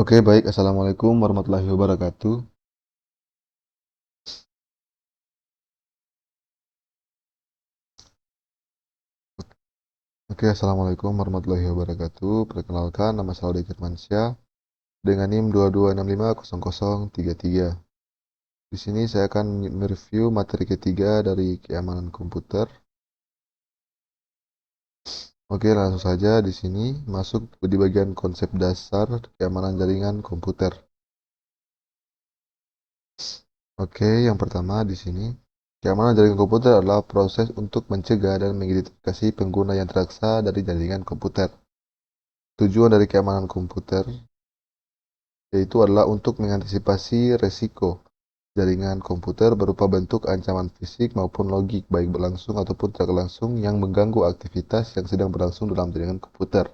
Oke, baik. Assalamualaikum warahmatullahi wabarakatuh. Oke, Assalamualaikum warahmatullahi wabarakatuh. Perkenalkan, nama saya Audi Firmansyah dengan NIM 22650033. Di sini saya akan mereview materi ketiga dari keamanan komputer. Oke, langsung saja di sini masuk di bagian konsep dasar keamanan jaringan komputer. Oke, yang pertama di sini, keamanan jaringan komputer adalah proses untuk mencegah dan mengidentifikasi pengguna yang teraksa dari jaringan komputer. Tujuan dari keamanan komputer yaitu adalah untuk mengantisipasi resiko jaringan komputer berupa bentuk ancaman fisik maupun logik, baik berlangsung ataupun tidak langsung, yang mengganggu aktivitas yang sedang berlangsung dalam jaringan komputer.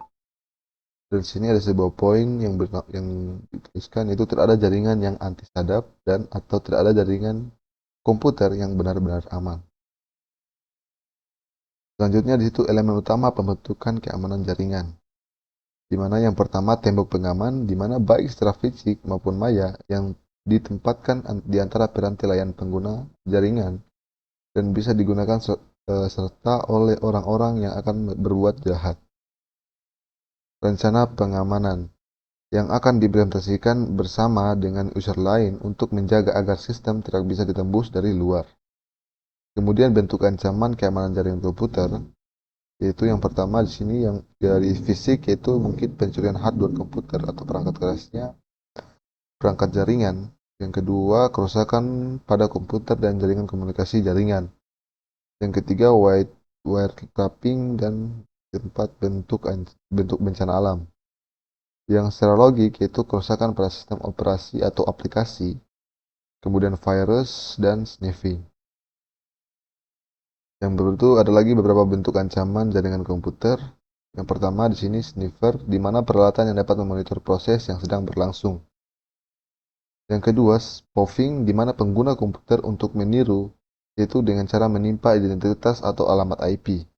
Dan di sini ada sebuah poin yang dituliskan, yaitu tidak ada jaringan yang anti sadap dan atau tidak ada jaringan komputer yang benar-benar aman. Selanjutnya di situ elemen utama pembentukan keamanan jaringan, di mana yang pertama tembok pengaman, di mana baik secara fisik maupun maya yang ditempatkan di antara piranti layan pengguna jaringan dan bisa digunakan serta oleh orang-orang yang akan berbuat jahat. Rencana pengamanan yang akan diimplementasikan bersama dengan user lain untuk menjaga agar sistem tidak bisa ditembus dari luar. Kemudian bentuk ancaman keamanan jaringan komputer, yaitu yang pertama di sini yang dari fisik, yaitu mungkin pencurian hardware komputer atau perangkat kerasnya, perangkat jaringan. Yang kedua, kerusakan pada komputer dan jaringan komunikasi jaringan. Yang ketiga, wiretapping dan keempat, bentuk bencana alam. Yang secara logik yaitu kerusakan pada sistem operasi atau aplikasi, kemudian virus dan sniffing. Yang berikut ada lagi beberapa bentuk ancaman jaringan komputer. Yang pertama di sini sniffer, di mana peralatan yang dapat memonitor proses yang sedang berlangsung. Yang kedua, spoofing, di mana pengguna komputer untuk meniru, yaitu dengan cara menimpa identitas atau alamat IP.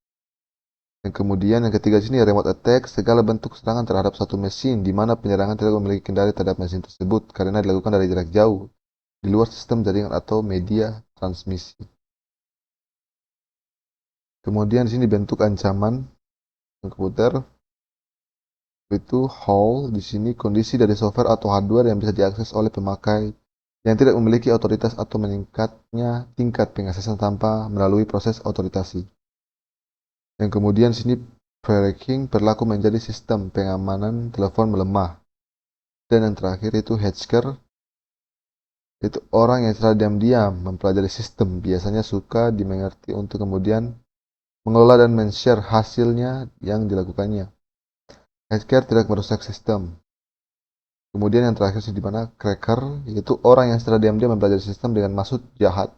Yang kemudian yang ketiga di sini remote attack, segala bentuk serangan terhadap satu mesin di mana penyerangan tidak memiliki kendali terhadap mesin tersebut karena dilakukan dari jarak jauh di luar sistem jaringan atau media transmisi. Kemudian di sini bentuk ancaman komputer, itu hole, di sini kondisi dari software atau hardware yang bisa diakses oleh pemakai yang tidak memiliki otoritas atau meningkatnya tingkat pengaksesan tanpa melalui proses otorisasi. Yang kemudian sini pre-hacking berlaku menjadi sistem pengamanan telepon melemah. Dan yang terakhir itu hacker, itu orang yang secara diam-diam mempelajari sistem, biasanya suka dimengerti untuk kemudian mengelola dan men-share hasilnya yang dilakukannya. Hacker tidak merusak sistem. Kemudian yang terakhir di mana cracker, yaitu orang yang secara diam-diam mempelajari sistem dengan maksud jahat.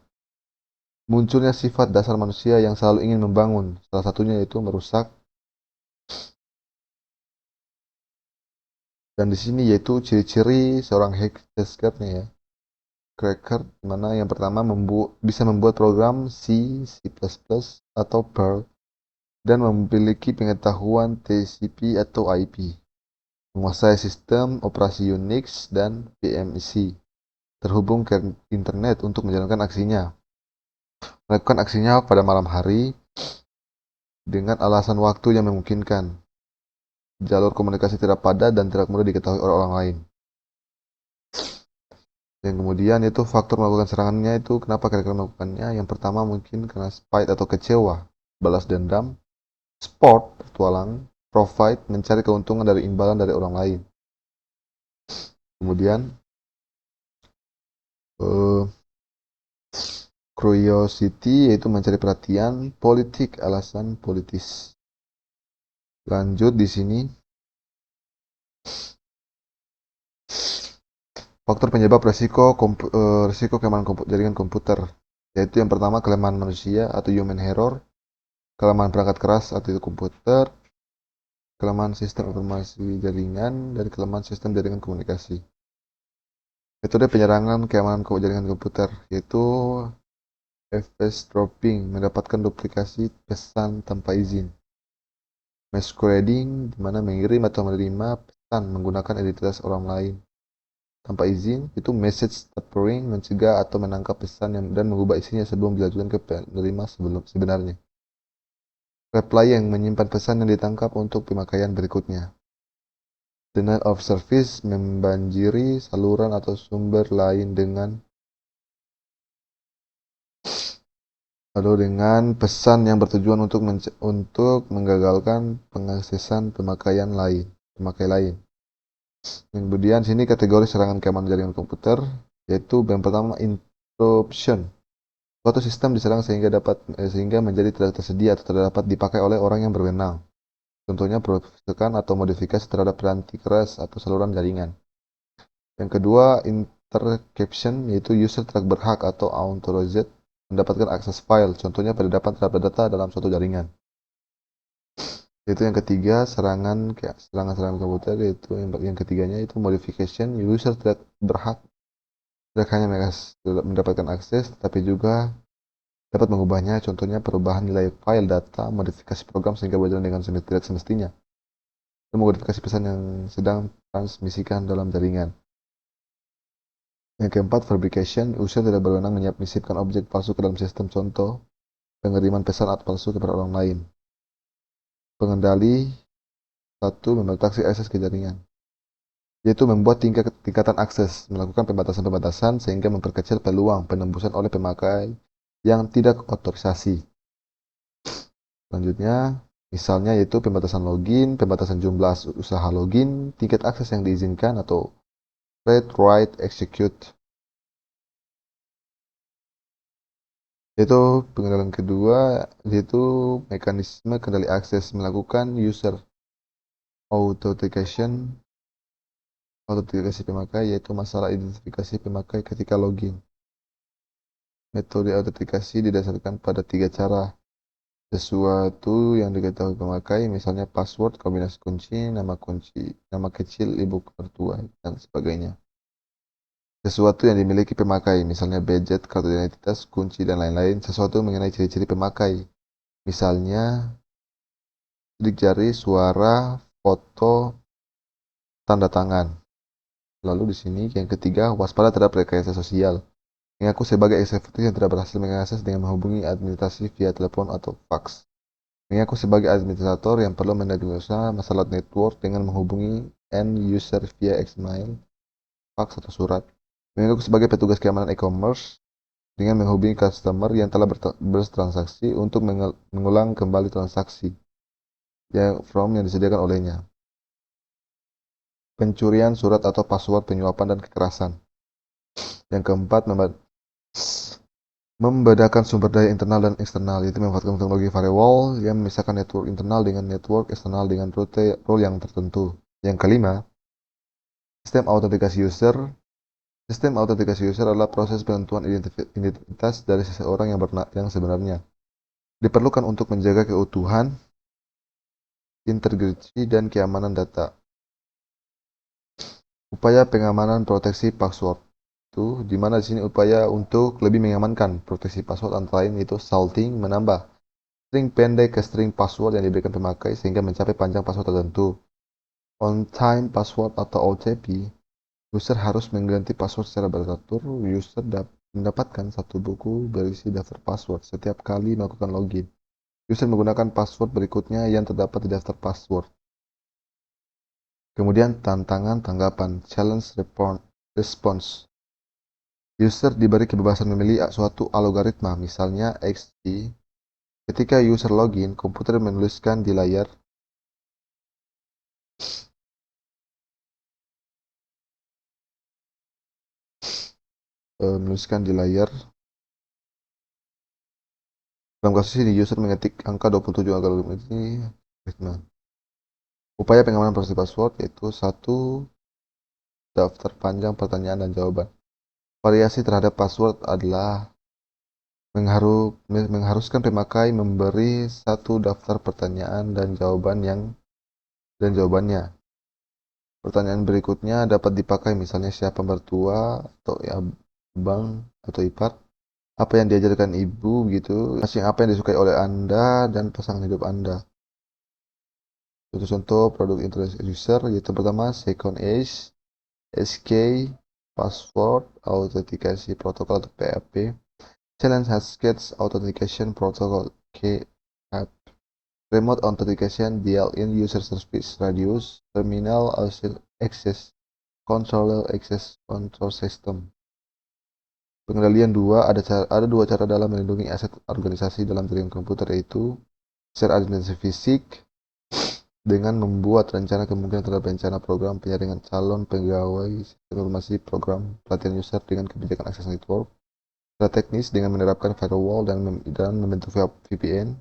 Munculnya sifat dasar manusia yang selalu ingin membangun, salah satunya yaitu merusak. Dan di sini yaitu ciri-ciri seorang hackernya ya. Cracker, mana yang pertama bisa membuat program C, C++, atau Perl, dan memiliki pengetahuan TCP atau IP, menguasai sistem operasi Unix dan PMC, terhubung ke internet untuk menjalankan aksinya, melakukan aksinya pada malam hari dengan alasan waktu yang memungkinkan, jalur komunikasi tidak padat dan tidak mudah diketahui oleh orang lain. Yang kemudian itu faktor melakukan serangannya, itu kenapa kira-kira melakukannya. Yang pertama mungkin karena spite atau kecewa, balas dendam, sport, petualang, profit, mencari keuntungan dari imbalan dari orang lain. Kemudian eh, curiosity, yaitu mencari perhatian, politik, alasan politis. Lanjut di sini, faktor penyebab resiko kelemahan jaringan komputer, yaitu yang pertama kelemahan manusia atau human error, kelemahan perangkat keras atau itu komputer, kelemahan sistem informasi jaringan, dan kelemahan sistem jaringan komunikasi. Metode penyerangan keamanan jaringan komputer, yaitu eavesdropping, mendapatkan duplikasi pesan tanpa izin. Masquerading, di mana mengirim atau menerima pesan menggunakan identitas orang lain tanpa izin. Itu message tampering, mencegah atau menangkap pesan dan mengubah isinya sebelum diajukan ke penerima sebenarnya. Reply yang menyimpan pesan yang ditangkap untuk pemakaian berikutnya. Denial of service membanjiri saluran atau sumber lain dengan pesan yang bertujuan untuk menggagalkan pengaksesan pemakai lain. Kemudian sini kategori serangan keamanan jaringan komputer, yaitu yang pertama interruption. Suatu sistem diserang sehingga menjadi tidak tersedia atau tidak dapat dipakai oleh orang yang berwenang. Contohnya perusakan atau modifikasi terhadap piranti keras atau saluran jaringan. Yang kedua, interception, yaitu user tidak berhak atau unauthorized mendapatkan akses file, contohnya penyadapan terhadap data dalam suatu jaringan. Yaitu yang ketiga, serangan komputer, yaitu yang ketiganya itu modification, user tidak hanya mendapatkan akses, tapi juga dapat mengubahnya, contohnya perubahan nilai file data, modifikasi program sehingga berjalan dengan tidak semestinya, dan modifikasi pesan yang sedang transmisikan dalam jaringan. Yang keempat, fabrication, user tidak berwenang menyiapkan objek palsu ke dalam sistem, contoh pengiriman pesan palsu kepada orang lain. Pengendali satu, membatasi akses ke jaringan, yaitu membuat tingkatan akses, melakukan pembatasan-pembatasan sehingga memperkecil peluang penembusan oleh pemakai yang tidak otorisasi. Selanjutnya, misalnya yaitu pembatasan login, pembatasan jumlah usaha login, tingkat akses yang diizinkan atau read, write, execute. Yaitu pengendalian kedua, yaitu mekanisme kendali akses, melakukan user authentication pemakai, yaitu masalah identifikasi pemakai ketika login. Metode autentikasi didasarkan pada 3 cara. Sesuatu yang diketahui pemakai, misalnya password, kombinasi kunci, nama kecil ibu mertua, dan sebagainya. Sesuatu yang dimiliki pemakai, misalnya gadget, kartu identitas, kunci, dan lain-lain. Sesuatu mengenai ciri-ciri pemakai, misalnya sidik jari, suara, foto, tanda tangan. Lalu di sini yang ketiga, waspada terhadap rekayasa sosial. Mengaku sebagai eksekutif yang tidak berhasil mengakses dengan menghubungi administrasi via telepon atau fax. Mengaku sebagai administrator yang perlu mendiagnosa masalah network dengan menghubungi end user via email, fax, atau surat. Mengaku sebagai petugas keamanan e-commerce dengan menghubungi customer yang telah bertransaksi untuk mengulang kembali transaksi yang disediakan olehnya. Pencurian surat atau password, penyuapan, dan kekerasan. Yang keempat, membedakan sumber daya internal dan eksternal, yaitu memanfaatkan teknologi firewall yang memisahkan network internal dengan network eksternal dengan role yang tertentu. Yang kelima, sistem autentikasi user. Sistem autentikasi user adalah proses penentuan identitas dari seseorang yang sebenarnya. Diperlukan untuk menjaga keutuhan, integriti, dan keamanan data. Upaya pengamanan proteksi password. Itu di mana di sini upaya untuk lebih mengamankan proteksi password antara lain itu salting, menambah string pendek ke string password yang diberikan pemakai sehingga mencapai panjang password tertentu. On time password atau OTP, user harus mengganti password secara teratur. User mendapatkan satu buku berisi daftar password setiap kali melakukan login. User menggunakan password berikutnya yang terdapat di daftar password. Kemudian tantangan tanggapan, challenge response. User diberi kebebasan memilih suatu algoritma, misalnya XG. Ketika user login, komputer menuliskan di layar dalam kasus ini user mengetik angka 27 algoritma ini. Upaya pengamanan proteksi password yaitu satu, daftar panjang pertanyaan dan jawaban. Variasi terhadap password adalah mengharuskan pemakai memberi satu daftar pertanyaan dan jawabannya. Pertanyaan berikutnya dapat dipakai misalnya siapa mertua atau abang atau ipar, apa yang diajarkan ibu gitu, apa yang disukai oleh Anda dan pasangan hidup Anda. Contoh-contoh produk internet user yaitu pertama Second Ace, SK, Password Authentication Protocol atau PAP, Challenge Hashcat Authentication Protocol KAP, Remote Authentication DLN User Service Radius, Terminal Access Control System. Pengendalian ada dua cara dalam melindungi aset organisasi dalam jaringan komputer, yaitu secara administrasi fisik dengan membuat rencana kemungkinan terhadap rencana program penyaringan calon pegawai sistem informasi program pelatihan user dengan kebijakan akses network, secara teknis dengan menerapkan firewall dan membentuk VPN.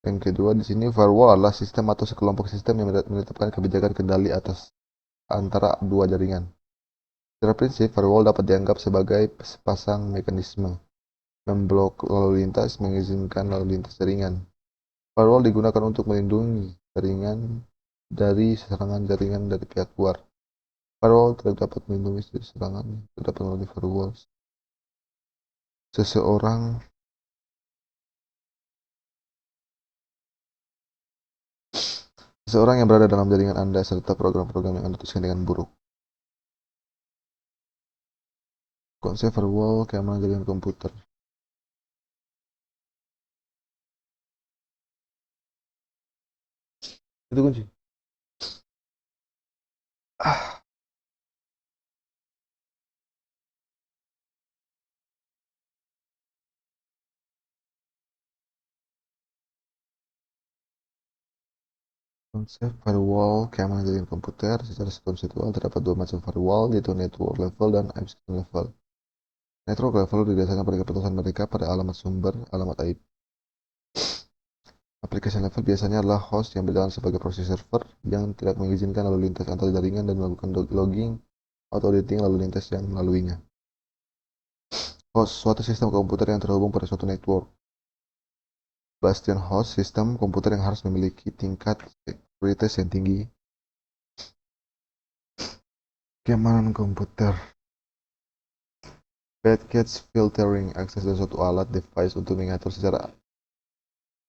Yang kedua di sini, firewall adalah sistem atau sekelompok sistem yang menetapkan kebijakan kendali atas antara dua jaringan. Secara prinsip, firewall dapat dianggap sebagai sepasang mekanisme memblok lalu lintas, mengizinkan lalu lintas jaringan. Firewall digunakan untuk melindungi jaringan dari serangan jaringan dari pihak luar. Firewall tidak dapat melindungi serangan terdapat melalui firewall. Seseorang yang berada dalam jaringan Anda serta program-program yang Anda tuliskan dengan buruk. Konsep firewall keamanan jaringan komputer. Itu kunci. Konsep firewall keamanan jaringan komputer secara konseptual terdapat dua macam firewall, yaitu network level dan application level. Network level didasarkan pada keputusan mereka pada alamat sumber, alamat IP. Application level biasanya adalah host yang berjalan sebagai proxy server yang tidak mengizinkan lalu lintas antar jaringan dan melakukan logging atau auditing lalu lintas yang melaluinya. Host, suatu sistem komputer yang terhubung pada suatu network. Bastion host, sistem komputer yang harus memiliki tingkat sekuritas yang tinggi. Keamanan komputer. Packet filtering, akses dari suatu alat device untuk mengatur secara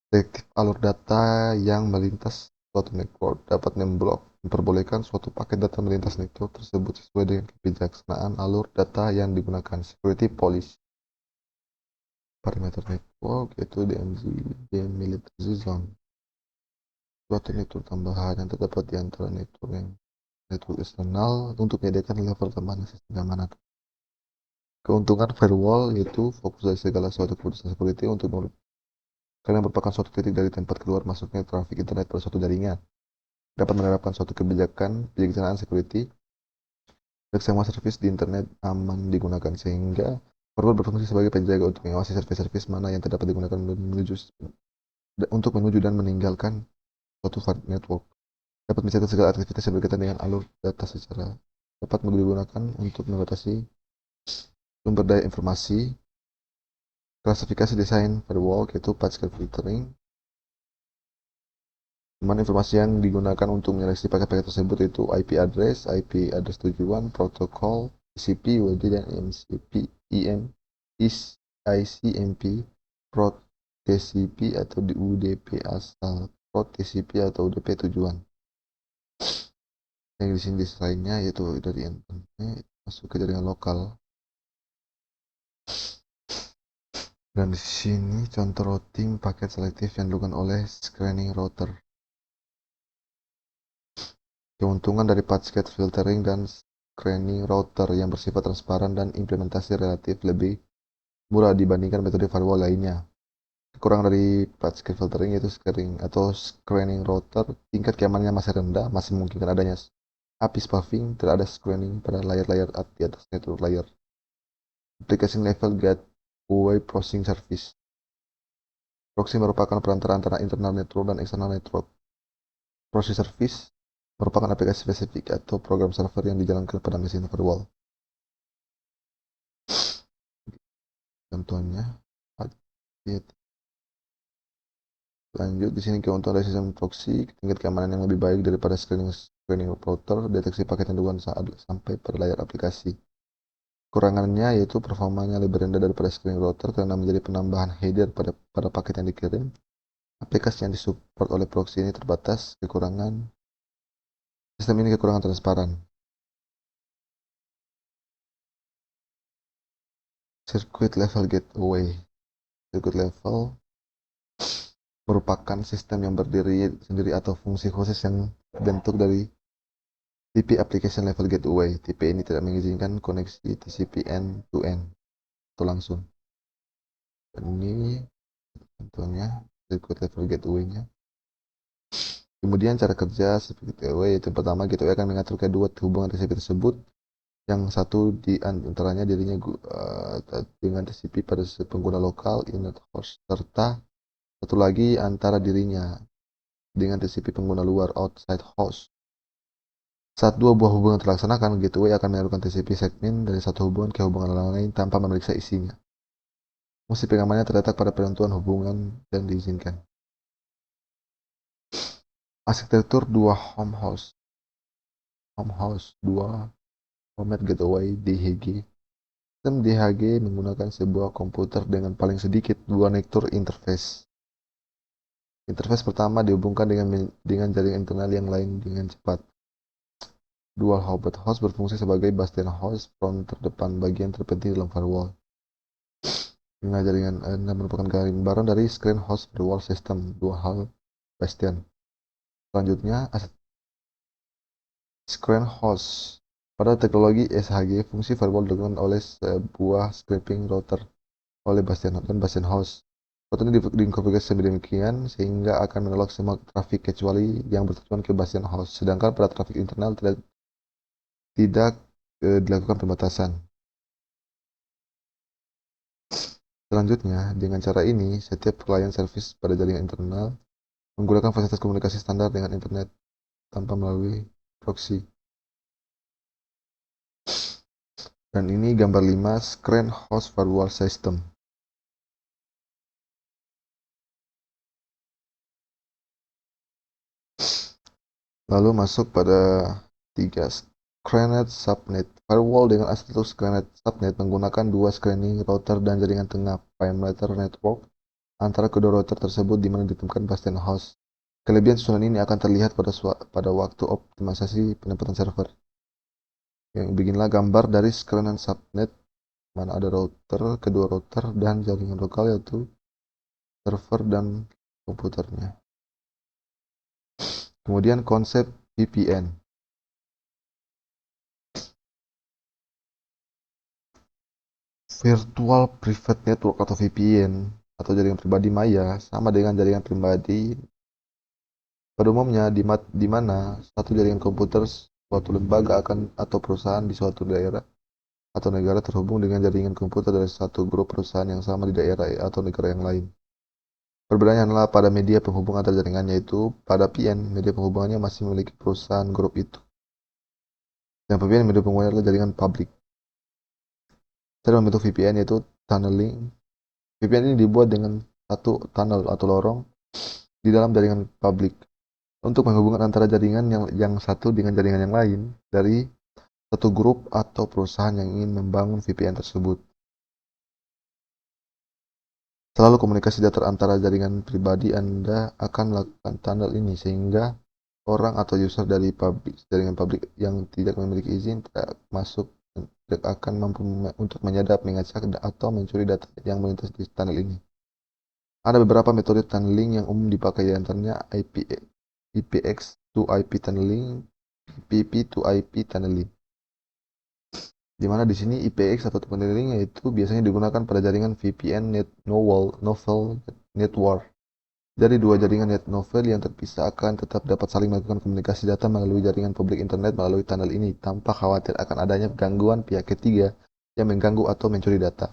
detektif alur data yang melintas suatu network dapat memperbolehkan suatu paket data melintas network tersebut sesuai dengan kebijaksanaan alur data yang digunakan. Security policy. Parameter network yaitu DMZ, demilitarized zone. Suatu network tambahan yang terdapat di antara network eksternal untuk menyediakan level tambahan sistem keamanan. Keuntungan firewall yaitu fokus dari segala suatu keputusan security untuk karena merupakan suatu titik dari tempat keluar masuknya trafik internet pada suatu jaringan. Dapat menerapkan suatu kebijaksanaan security agar semua service di internet aman digunakan, sehingga firewall berfungsi sebagai penjaga untuk mengawasi service-service mana yang terdapat digunakan untuk menuju dan meninggalkan suatu network. Dapat mencatat segala aktivitas yang berkaitan dengan alur data secara dapat digunakan untuk membatasi sumber daya informasi. Klasifikasi desain firewall yaitu packet filtering. Informasi yang digunakan untuk menyeleksi paket-paket tersebut yaitu IP address tujuan, protokol, TCP, UDP, dan MCP, ICMP, prot TCP atau UDP asal, prot TCP atau UDP tujuan. Yang di sini desainnya yaitu dari internet masuk ke jaringan lokal. Dan di sini contoh routing paket selektif yang dilakukan oleh screening router. Keuntungan dari packet filtering dan screening router yang bersifat transparan dan implementasi relatif lebih murah dibandingkan metode firewall lainnya. Kekurangan dari packet filtering yaitu screening router, tingkat keamanannya masih rendah, masih memungkinkan adanya API spoofing, tidak ada screening pada layar-layar di atas network layer. Application level gateway processing service. Proxy merupakan perantara antara internal network dan external network. Proxy service merupakan aplikasi spesifik atau program server yang dijalankan pada mesin firewall. Contohnya, lanjut di sini keuntungan dari sistem proxy, tingkat keamanan yang lebih baik daripada screening router, deteksi paket yang duluan saat sampai pada layar aplikasi. Kurangannya yaitu performanya lebih rendah daripada screening router karena menjadi penambahan header pada paket yang dikirim. aplikasi yang disupport oleh proxy ini terbatas. Sistem ini kekurangan transparan. Circuit level gateway. Circuit level merupakan sistem yang berdiri sendiri atau fungsi khusus yang bentuk dari TCP Application Level Gateway. TCP ini tidak mengizinkan koneksi TCP end-to-end atau langsung. Dan ini contohnya circuit level gateway-nya. Kemudian cara kerja circuit gateway yaitu pertama gateway akan mengatur kedua hubungan TCP tersebut. Yang satu di antaranya dirinya dengan TCP pada pengguna lokal init host, serta satu lagi antara dirinya dengan TCP pengguna luar outside host. Saat dua buah hubungan terlaksanakan, gateway akan menyalurkan TCP segmen dari satu hubungan ke hubungan lain tanpa memeriksa isinya. Fungsi pengamannya terletak pada penentuan hubungan yang diizinkan. Arsitektur dua home host. Home host dua Homet Gateway DHG. Sistem DHG menggunakan sebuah komputer dengan paling sedikit dua network interface. Interface pertama dihubungkan dengan jaringan internal yang lain dengan cepat. Dual Hobart host berfungsi sebagai bastion host front terdepan bagian terpenting dalam firewall. Dengan jaringan merupakan gambaran dari screen host firewall system dual bastion. Selanjutnya, screen host. Pada teknologi SHG, fungsi firewall dilakukan oleh sebuah scripting router oleh bastion dan bastion host. Router ini dikonfigurasi sedemikian sehingga akan menolak semua trafik kecuali yang bertujuan ke bastion host. Sedangkan pada trafik internal tidak dilakukan pembatasan. Selanjutnya, dengan cara ini, setiap client service pada jaringan internal menggunakan fasilitas komunikasi standar dengan internet tanpa melalui proxy. Dan ini gambar 5 screen host firewall system. Lalu masuk pada 3 screened subnet. Firewall dengan arsitektur screened subnet menggunakan dua screening router dan jaringan tengah perimeter network antara kedua router tersebut di mana ditemukan bastion host. Kelebihan susunan ini akan terlihat pada waktu optimalisasi penempatan server. Yang beginilah gambar dari screened subnet, mana ada kedua router dan jaringan lokal yaitu server dan komputernya. Kemudian konsep VPN. Virtual Private Network atau VPN atau jaringan pribadi maya sama dengan jaringan pribadi pada umumnya di mana satu jaringan komputer suatu lembaga atau perusahaan di suatu daerah atau negara terhubung dengan jaringan komputer dari satu grup perusahaan yang sama di daerah atau negara yang lain. Perbedaannya adalah pada media penghubung antar jaringan, yaitu pada VPN media penghubungannya masih memiliki perusahaan grup itu. Yang VPN media penghubungannya adalah jaringan publik. Cara membentuk VPN yaitu tunneling. VPN ini dibuat dengan satu tunnel atau lorong di dalam jaringan publik untuk menghubungkan antara jaringan yang satu dengan jaringan yang lain dari satu grup atau perusahaan yang ingin membangun VPN tersebut. Selalu komunikasi data antara jaringan pribadi Anda akan melakukan tunnel ini sehingga orang atau user dari jaringan publik yang tidak memiliki izin tidak akan mampu untuk menyadap, mengacak, atau mencuri data yang melintas di tunnel ini. Ada beberapa metode tunneling yang umum dipakai, di antaranya IPX to IP tunneling, PP to IP tunneling. Di mana di sini IPX atau tunneling yaitu biasanya digunakan pada jaringan VPN novel network. Dari dua jaringan net novel yang terpisah akan tetap dapat saling melakukan komunikasi data melalui jaringan publik internet melalui tunnel ini tanpa khawatir akan adanya gangguan pihak ketiga yang mengganggu atau mencuri data.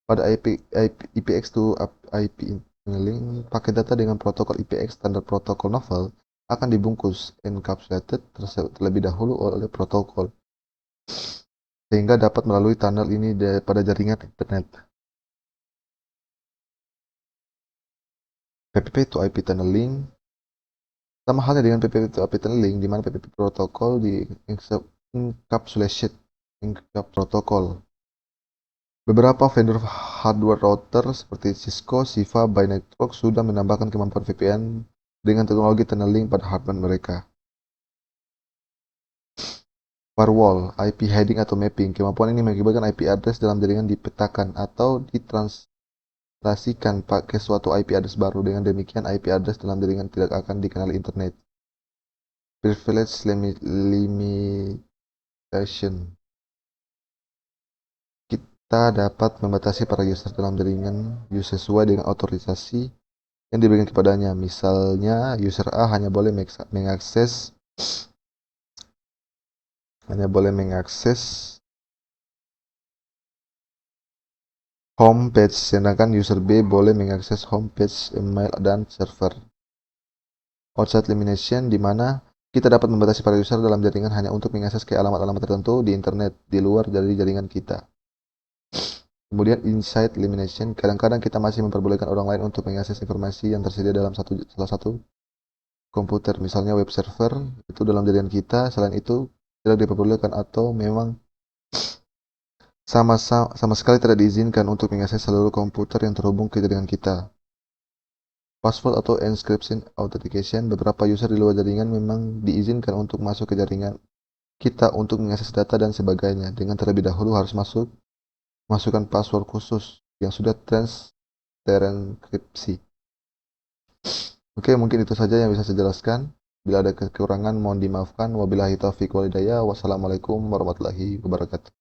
Pada IPX to IP tunneling, paket data dengan protokol IPX standar protokol novel akan dibungkus encapsulated terlebih dahulu oleh protokol sehingga dapat melalui tunnel ini pada jaringan internet. PPP to IP tunneling sama halnya dengan PPP to IP tunneling, di mana PPP protokol di encapsulation protokol Beberapa vendor hardware router seperti Cisco, Shiva, by Network sudah menambahkan kemampuan VPN dengan teknologi tunneling pada hardware mereka. Firewall, IP heading atau mapping. Kemampuan ini mengakibatkan IP address dalam jaringan dipetakan atau ditranslasikan pakai suatu IP address baru. Dengan demikian, IP address dalam jaringan tidak akan dikenali internet. Privilege limitation. Kita dapat membatasi para user dalam jaringan sesuai dengan otorisasi yang diberikan kepadanya. Misalnya, user A hanya boleh mengakses home page, sedangkan user B boleh mengakses home page, email, dan server. Outside elimination, di mana kita dapat membatasi para user dalam jaringan hanya untuk mengakses ke alamat-alamat tertentu di internet di luar dari jaringan kita. Kemudian inside elimination, kadang-kadang kita masih memperbolehkan orang lain untuk mengakses informasi yang tersedia dalam salah satu komputer, misalnya web server, itu dalam jaringan kita. Selain itu, tidak diperbolehkan atau memang sama sekali tidak diizinkan untuk mengakses seluruh komputer yang terhubung ke jaringan kita. Password atau encryption authentication, beberapa user di luar jaringan memang diizinkan untuk masuk ke jaringan kita untuk mengakses data dan sebagainya. Dengan terlebih dahulu harus masukkan password khusus yang sudah terenkripsi. Oke, mungkin itu saja yang bisa saya jelaskan. Bila ada kekurangan mohon dimaafkan. Wabillahi taufiq wal hidayah. Wassalamualaikum warahmatullahi wabarakatuh.